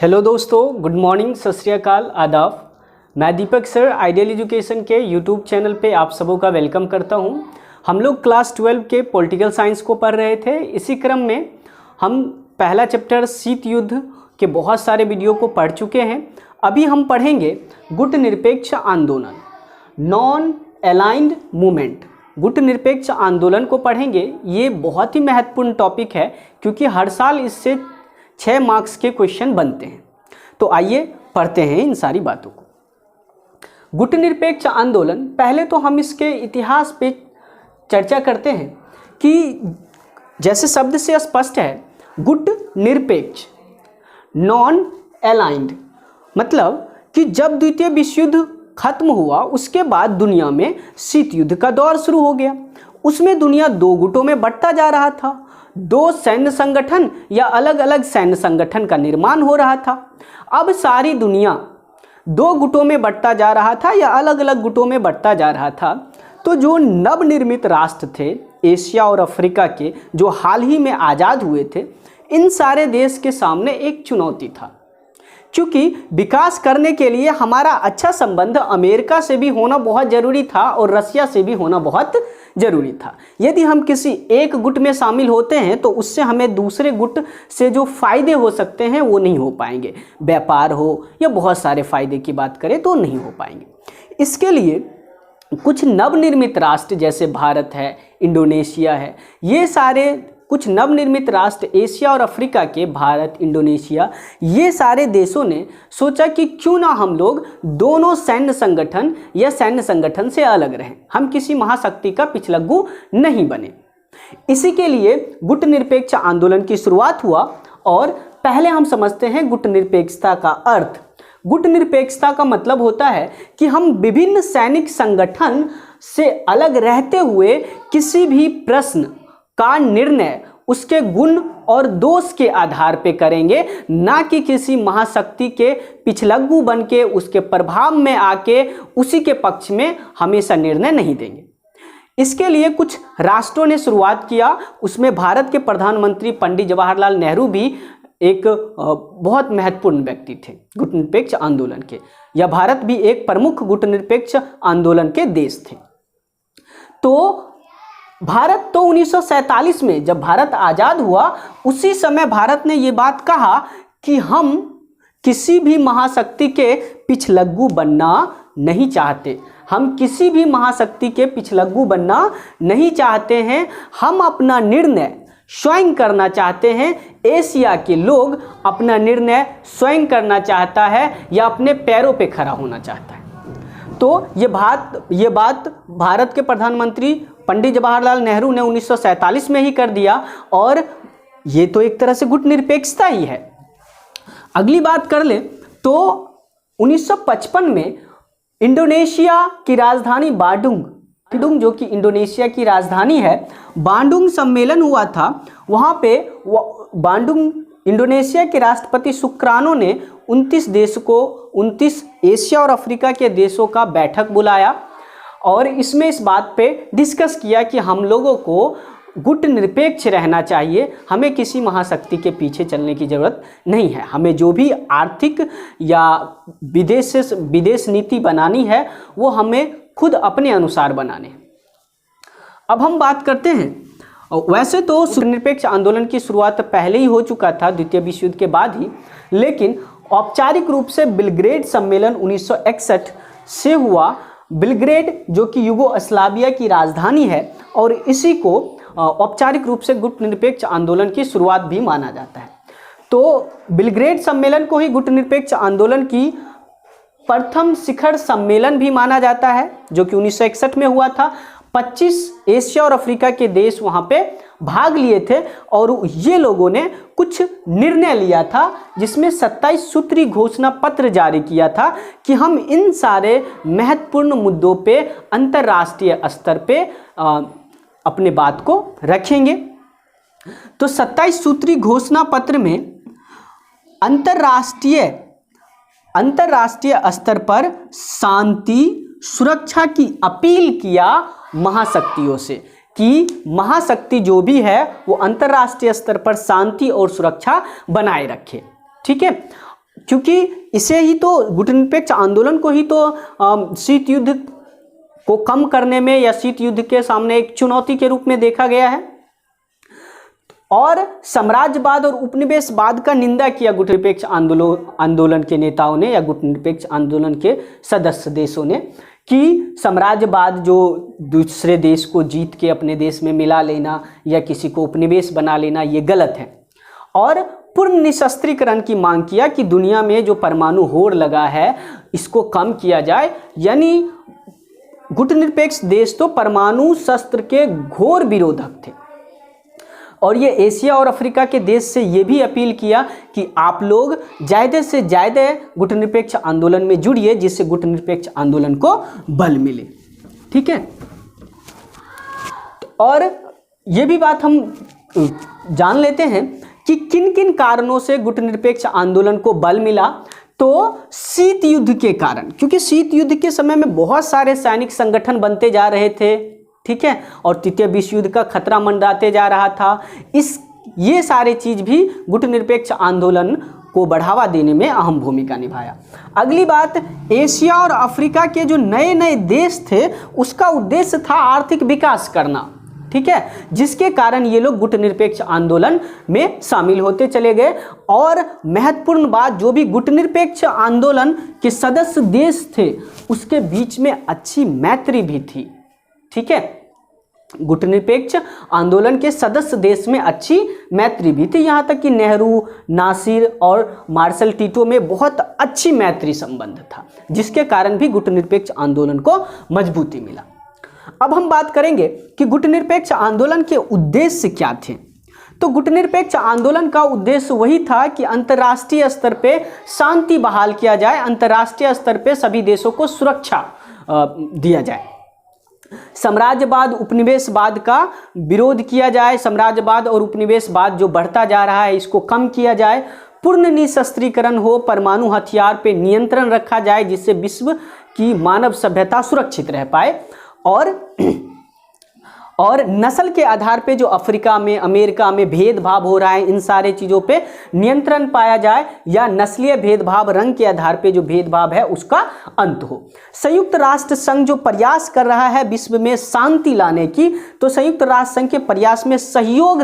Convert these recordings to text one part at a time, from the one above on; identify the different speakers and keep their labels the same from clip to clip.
Speaker 1: Hello दोस्तों, good morning, सत श्री अकाल, आदाब। मैं दीपक सर आइडियल एजुकेशन के यूट्यूब चैनल पे आप सबों का वेलकम करता हूं। हम लोग क्लास 12 के पॉलिटिकल साइंस को पढ़ रहे थे। इसी क्रम में हम पहला चैप्टर शीत युद्ध के बहुत सारे वीडियो को पढ़ चुके हैं। अभी हम पढ़ेंगे गुट निरपेक्ष आंदोलन, नॉन अलाइंड मूवमेंट। गुट निरपेक्ष आंदोलन को पढ़ेंगे। ये बहुत ही महत्वपूर्ण टॉपिक है क्योंकि हर साल इससे 6 मार्क्स के क्वेश्चन बनते हैं। तो आइए पढ़ते हैं इन सारी बातों को। गुट निरपेक्ष आंदोलन, पहले तो हम इसके इतिहास पे चर्चा करते हैं कि जैसे शब्द से स्पष्ट है, गुट निरपेक्ष, नॉन अलाइंड, मतलब कि जब द्वितीय विश्व युद्ध खत्म हुआ उसके बाद दुनिया में शीत युद्ध का दौर शुरू हो गया। उसमें दुनिया 2 गुटों में बंटता जा रहा था। 2 सैन्य संगठन या अलग अलग सैन्य संगठन का निर्माण हो रहा था। अब सारी दुनिया 2 गुटों में बंटता जा रहा था या अलग अलग गुटों में बंटता जा रहा था। तो जो नवनिर्मित राष्ट्र थे एशिया और अफ्रीका के, जो हाल ही में आज़ाद हुए थे, इन सारे देश के सामने एक चुनौती था। क्योंकि विकास करने के लिए हमारा अच्छा संबंध अमेरिका से भी होना बहुत ज़रूरी था और रसिया से भी होना बहुत ज़रूरी था। यदि हम किसी एक गुट में शामिल होते हैं तो उससे हमें दूसरे गुट से जो फ़ायदे हो सकते हैं वो नहीं हो पाएंगे। व्यापार हो या बहुत सारे फ़ायदे की बात करें तो नहीं हो पाएंगे। इसके लिए कुछ नवनिर्मित राष्ट्र जैसे भारत है, इंडोनेशिया है, ये सारे कुछ नवनिर्मित राष्ट्र एशिया और अफ्रीका के, भारत, इंडोनेशिया, ये सारे देशों ने सोचा कि क्यों ना हम लोग दोनों सैन्य संगठन या सैन्य संगठन से अलग रहें, हम किसी महाशक्ति का पिछलग्गू नहीं बने। इसी के लिए गुट निरपेक्ष आंदोलन की शुरुआत हुआ। और पहले हम समझते हैं गुट निरपेक्षता का अर्थ। गुट निरपेक्षता का मतलब होता है कि हम विभिन्न सैनिक संगठन से अलग रहते हुए किसी भी प्रश्न का निर्णय उसके गुण और दोष के आधार पे करेंगे, ना कि किसी महाशक्ति के पिछलग्गू बन के उसके प्रभाव में आके उसी के पक्ष में हमेशा निर्णय नहीं देंगे। इसके लिए कुछ राष्ट्रों ने शुरुआत किया। उसमें भारत के प्रधानमंत्री पंडित जवाहरलाल नेहरू भी एक बहुत महत्वपूर्ण व्यक्ति थे गुट निरपेक्ष आंदोलन के, या भारत भी एक प्रमुख गुट निरपेक्ष आंदोलन के देश थे। तो भारत तो 1947 में जब भारत आज़ाद हुआ उसी समय भारत ने ये बात कहा कि हम किसी भी महाशक्ति के पिछलग्गू बनना नहीं चाहते। हम किसी भी महाशक्ति के पिछलग्गू बनना नहीं चाहते हैं। हम अपना निर्णय स्वयं करना चाहते हैं। एशिया के लोग अपना निर्णय स्वयं करना चाहता है या अपने पैरों पे खड़ा होना चाहता है। तो ये बात भारत के प्रधानमंत्री पंडित जवाहरलाल नेहरू ने 1947 में ही कर दिया, और ये तो एक तरह से गुट निरपेक्षता ही है। अगली बात कर ले तो 1955 में इंडोनेशिया की राजधानी बांडुंग, जो कि इंडोनेशिया की राजधानी है, बांडुंग सम्मेलन हुआ था। वहाँ पे बांडुंग इंडोनेशिया के राष्ट्रपति सुकरानो ने 29 एशिया और अफ्रीका के देशों का बैठक बुलाया और इसमें इस बात पे डिस्कस किया कि हम लोगों को गुट निरपेक्ष रहना चाहिए। हमें किसी महाशक्ति के पीछे चलने की ज़रूरत नहीं है। हमें जो भी आर्थिक या विदेश नीति बनानी है वो हमें खुद अपने अनुसार बनाने हैं। अब हम बात करते हैं, वैसे तो गुट निरपेक्ष आंदोलन की शुरुआत पहले ही हो चुका था द्वितीय विश्व युद्ध के बाद ही, लेकिन औपचारिक रूप से बेलग्रेड सम्मेलन 1961 से हुआ। बेलग्रेड जो कि युगोस्लाविया की राजधानी है और इसी को औपचारिक रूप से गुट निरपेक्ष आंदोलन की शुरुआत भी माना जाता है। तो बेलग्रेड सम्मेलन को ही गुट निरपेक्ष आंदोलन की प्रथम शिखर सम्मेलन भी माना जाता है, जो कि 1961 में हुआ था। 25 एशिया और अफ्रीका के देश वहाँ पे भाग लिए थे और ये लोगों ने कुछ निर्णय लिया था जिसमें 27 सूत्री घोषणा पत्र जारी किया था कि हम इन सारे महत्वपूर्ण मुद्दों पे अंतर्राष्ट्रीय स्तर पे अपने बात को रखेंगे। तो 27 सूत्री घोषणा पत्र में अंतर्राष्ट्रीय स्तर पर शांति सुरक्षा की अपील किया महाशक्तियों से कि महाशक्ति जो भी है वो अंतर्राष्ट्रीय स्तर पर शांति और सुरक्षा बनाए रखे। ठीक है। क्योंकि इसे ही तो गुटनिरपेक्ष आंदोलन को ही तो शीत युद्ध को कम करने में या शीत युद्ध के सामने एक चुनौती के रूप में देखा गया है। और साम्राज्यवाद और उपनिवेशवाद का निंदा किया गुटनिरपेक्ष आंदोलन के नेताओं ने या गुटनिरपेक्ष आंदोलन के सदस्य देशों ने, कि साम्राज्यवाद जो दूसरे देश को जीत के अपने देश में मिला लेना या किसी को उपनिवेश बना लेना, ये गलत है। और पूर्ण निशस्त्रीकरण की मांग किया कि दुनिया में जो परमाणु होड़ लगा है इसको कम किया जाए। यानी गुटनिरपेक्ष देश तो परमाणु शस्त्र के घोर विरोधक थे। और ये एशिया और अफ्रीका के देश से ये भी अपील किया कि आप लोग ज़्यादा से ज़्यादा गुटनिरपेक्ष आंदोलन में जुड़िए, जिससे गुटनिरपेक्ष आंदोलन को बल मिले। ठीक है, और ये भी बात हम जान लेते हैं कि किन किन कारणों से गुटनिरपेक्ष आंदोलन को बल मिला। तो शीत युद्ध के कारण, क्योंकि शीत युद्ध के समय में बहुत सारे सैनिक संगठन बनते जा रहे थे, ठीक है, और तृतीय विश्व युद्ध का खतरा मंडराते जा रहा था। ये सारे चीज भी गुटनिरपेक्ष आंदोलन को बढ़ावा देने में अहम भूमिका निभाया। अगली बात, एशिया और अफ्रीका के जो नए नए देश थे उसका उद्देश्य था आर्थिक विकास करना, ठीक है, जिसके कारण ये लोग गुटनिरपेक्ष आंदोलन में शामिल होते चले गए। और महत्वपूर्ण बात, जो भी गुटनिरपेक्ष आंदोलन के सदस्य देश थे उसके बीच में अच्छी मैत्री भी थी। ठीक है, गुटनिरपेक्ष आंदोलन के सदस्य देश में अच्छी मैत्री भी थी, यहाँ तक कि नेहरू, नासिर और मार्शल टीटो में बहुत अच्छी मैत्री संबंध था, जिसके कारण भी गुटनिरपेक्ष आंदोलन को मजबूती मिला। अब हम बात करेंगे कि गुटनिरपेक्ष आंदोलन के उद्देश्य क्या थे। तो गुटनिरपेक्ष आंदोलन का उद्देश्य वही था कि अंतर्राष्ट्रीय स्तर पे शांति बहाल किया जाए, अंतर्राष्ट्रीय स्तर पे सभी देशों को सुरक्षा दिया जाए, साम्राज्यवाद उपनिवेशवाद का विरोध किया जाए, साम्राज्यवाद और उपनिवेशवाद जो बढ़ता जा रहा है इसको कम किया जाए, पूर्ण निशस्त्रीकरण हो, परमाणु हथियार पे नियंत्रण रखा जाए जिससे विश्व की मानव सभ्यता सुरक्षित रह पाए, और नस्ल के आधार पे जो अफ्रीका में, अमेरिका में भेदभाव हो रहा है, इन सारे चीज़ों पे नियंत्रण पाया जाए, या नस्लीय भेदभाव, रंग के आधार पे जो भेदभाव है उसका अंत हो। संयुक्त राष्ट्र संघ जो प्रयास कर रहा है विश्व में शांति लाने की, तो संयुक्त राष्ट्र संघ के प्रयास में सहयोग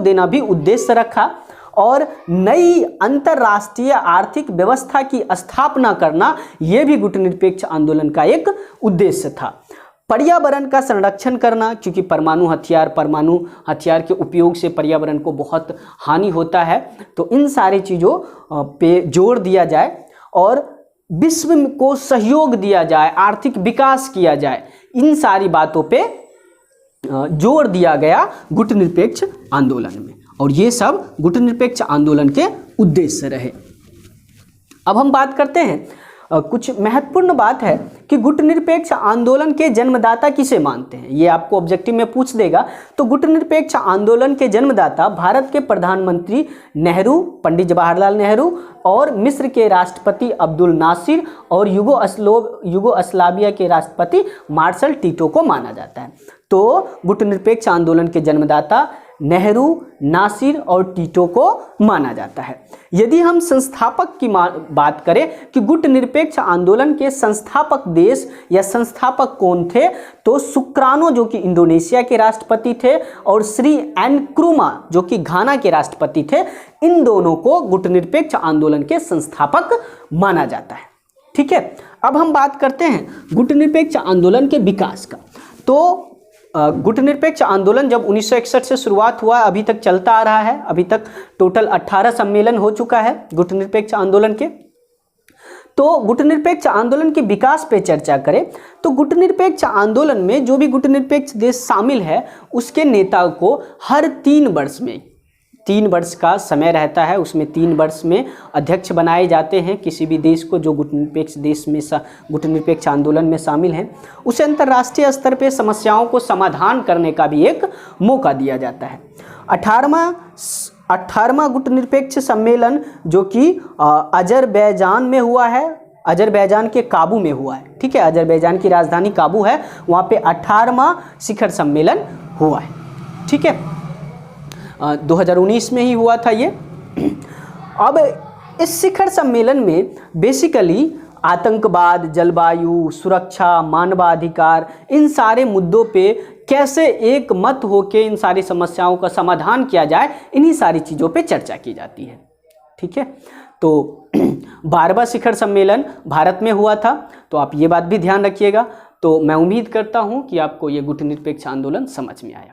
Speaker 1: देना भी उद्देश्य रखा। और नई अंतर्राष्ट्रीय आर्थिक व्यवस्था की स्थापना करना, यह भी गुटनिरपेक्ष आंदोलन का एक उद्देश्य था। पर्यावरण का संरक्षण करना, क्योंकि परमाणु हथियार के उपयोग से पर्यावरण को बहुत हानि होता है, तो इन सारी चीज़ों पे जोर दिया जाए और विश्व को सहयोग दिया जाए, आर्थिक विकास किया जाए, इन सारी बातों पे जोर दिया गया गुटनिरपेक्ष आंदोलन में, और ये सब गुटनिरपेक्ष आंदोलन के उद्देश्य रहे। अब हम बात करते हैं, कुछ महत्वपूर्ण बात है कि गुटनिरपेक्ष आंदोलन के जन्मदाता किसे मानते हैं, ये आपको ऑब्जेक्टिव में पूछ देगा। तो गुटनिरपेक्ष आंदोलन के जन्मदाता भारत के प्रधानमंत्री नेहरू, पंडित जवाहरलाल नेहरू, और मिस्र के राष्ट्रपति अब्दुल नासिर, और युगोस्लाविया के राष्ट्रपति मार्शल टीटो को माना जाता है। तो गुटनिरपेक्ष आंदोलन के जन्मदाता नेहरू, नासिर और टीटो को माना जाता है। यदि हम संस्थापक की बात करें कि गुटनिरपेक्ष आंदोलन के संस्थापक देश या संस्थापक कौन थे, तो सुक्रानो जो कि इंडोनेशिया के राष्ट्रपति थे, और श्री एनक्रुमा जो कि घाना के राष्ट्रपति थे, इन दोनों को गुटनिरपेक्ष आंदोलन के संस्थापक माना जाता है। ठीक है, अब हम बात करते हैं गुटनिरपेक्ष आंदोलन के विकास का। तो गुटनिरपेक्ष आंदोलन जब 1961 से शुरुआत हुआ, अभी तक चलता आ रहा है। अभी तक टोटल 18 सम्मेलन हो चुका है गुटनिरपेक्ष आंदोलन के। तो गुटनिरपेक्ष आंदोलन के विकास पे चर्चा करें तो गुटनिरपेक्ष आंदोलन में जो भी गुटनिरपेक्ष देश शामिल है उसके नेता को हर 3 वर्ष का समय रहता है, उसमें 3 वर्ष में अध्यक्ष बनाए जाते हैं। किसी भी देश को जो गुटनिरपेक्ष देश में गुटनिरपेक्ष आंदोलन में शामिल हैं उसे अंतर्राष्ट्रीय स्तर पे समस्याओं को समाधान करने का भी एक मौका दिया जाता है। 18वां गुटनिरपेक्ष सम्मेलन जो कि अजरबैजान में हुआ है, अजरबैजान के काबू में हुआ है। ठीक है, अजरबैजान की राजधानी काबू है, वहाँ पे 18वां शिखर सम्मेलन हुआ है। ठीक है, 2019 में ही हुआ था ये। अब इस शिखर सम्मेलन में बेसिकली आतंकवाद, जलवायु, सुरक्षा, मानवाधिकार, इन सारे मुद्दों पे कैसे एक मत होके इन सारी समस्याओं का समाधान किया जाए, इन्हीं सारी चीज़ों पे चर्चा की जाती है। ठीक है, तो 12वां शिखर सम्मेलन भारत में हुआ था, तो आप ये बात भी ध्यान रखिएगा। तो मैं उम्मीद करता हूँ कि आपको ये गुटनिरपेक्ष आंदोलन समझ में आया।